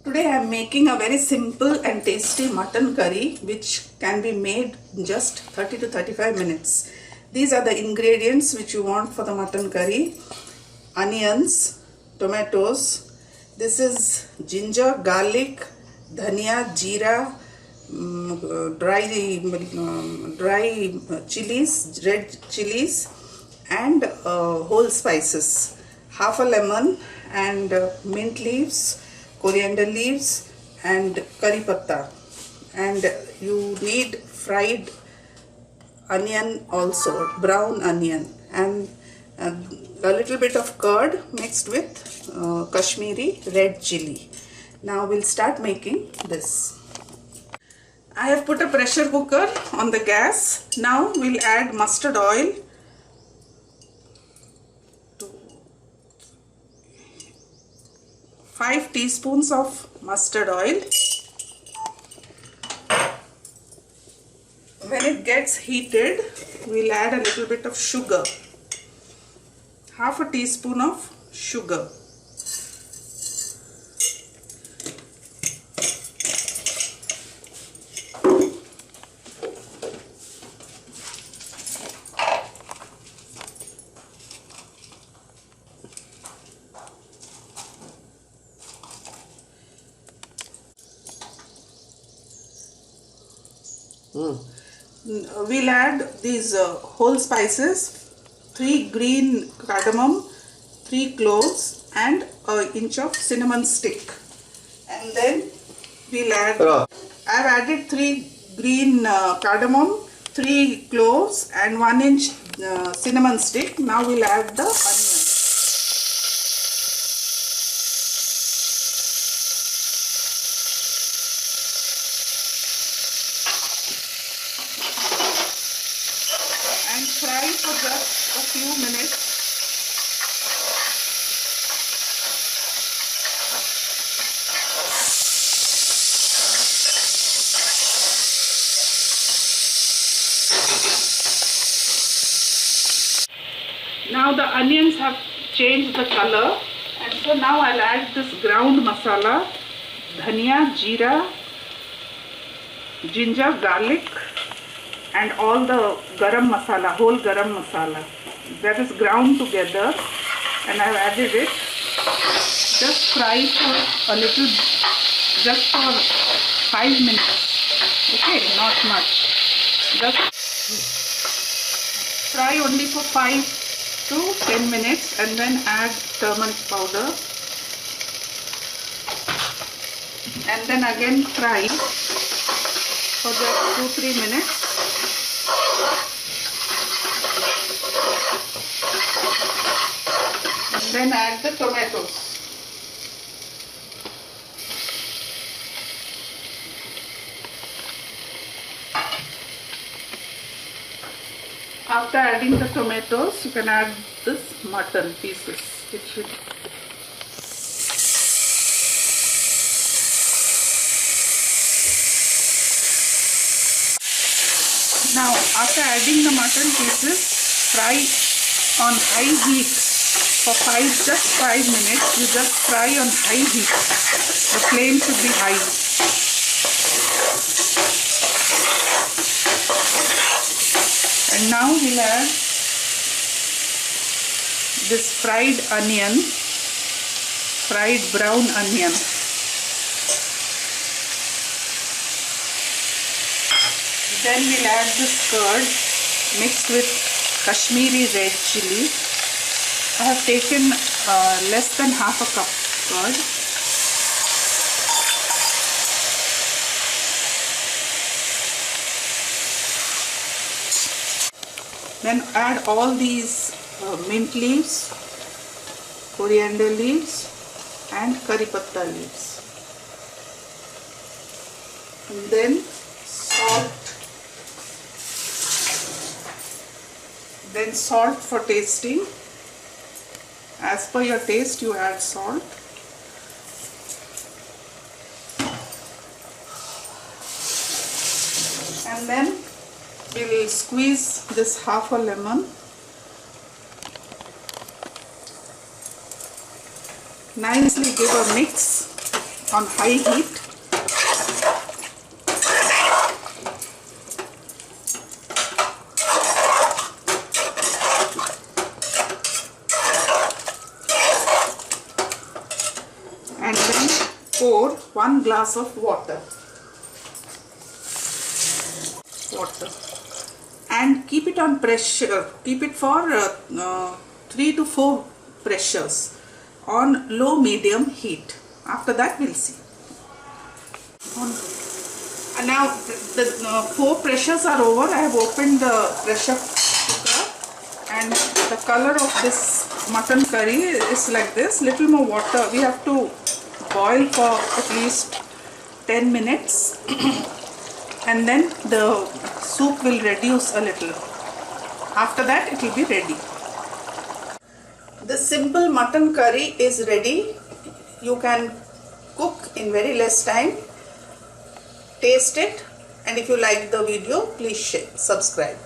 Today I am making a very simple and tasty mutton curry which can be made in just 30 to 35 minutes. These are the ingredients which you want for the mutton curry. Onions, tomatoes, this is ginger, garlic, dhania, jeera, dry chilies, red chilies and whole spices. Half a lemon and mint leaves, coriander leaves and curry patta, and you need fried onion also, brown onion, and a little bit of curd mixed with Kashmiri red chili. Now we'll start making this. I have put a pressure cooker on the gas. Now we'll add mustard oil. 5 teaspoons of mustard oil. When it gets heated, we'll add a little bit of sugar. Half a teaspoon of sugar. We'll add these whole spices, 3 green cardamom, 3 cloves and an inch of cinnamon stick. And then we'll add, I've added 3 green cardamom, 3 cloves and 1 inch cinnamon stick. Now we'll add the onions. And fry for just a few minutes. Now the onions have changed the color, and so now I'll add this ground masala, dhania, jeera, ginger, garlic, and all the garam masala, whole garam masala, that is ground together, and I've added it. Just fry for a little, just for 5 minutes, okay, not much, just fry only for 5 to 10 minutes and then add turmeric powder and then again fry for just 2-3 minutes. And then add the tomatoes. After adding the tomatoes, you can add this mutton pieces. It should. Now, after adding the mutton pieces, fry on high heat for just 5 minutes. You just fry on high heat. The flame should be high. And now we'll add this fried onion, fried brown onion. Then we'll add this curd mixed with Kashmiri red chili. I have taken less than half a cup curd. Then add all these mint leaves, coriander leaves and curry patta leaves. And then salt. Then salt for tasting. As per your taste you add salt. And then we will squeeze this half a lemon. Nicely give a mix on high heat. And then pour 1 glass of water. And keep it on pressure. Keep it for 3 to 4 pressures on low medium heat. After that we'll see. And now the 4 pressures are over. I have opened the pressure cooker, and the color of this mutton curry is like this. Little more water. We have to boil for at least 10 minutes and then the soup will reduce a little. After that it will be ready. The simple mutton curry is ready. You can cook in very less time. Taste it, and if you like the video, please share, subscribe.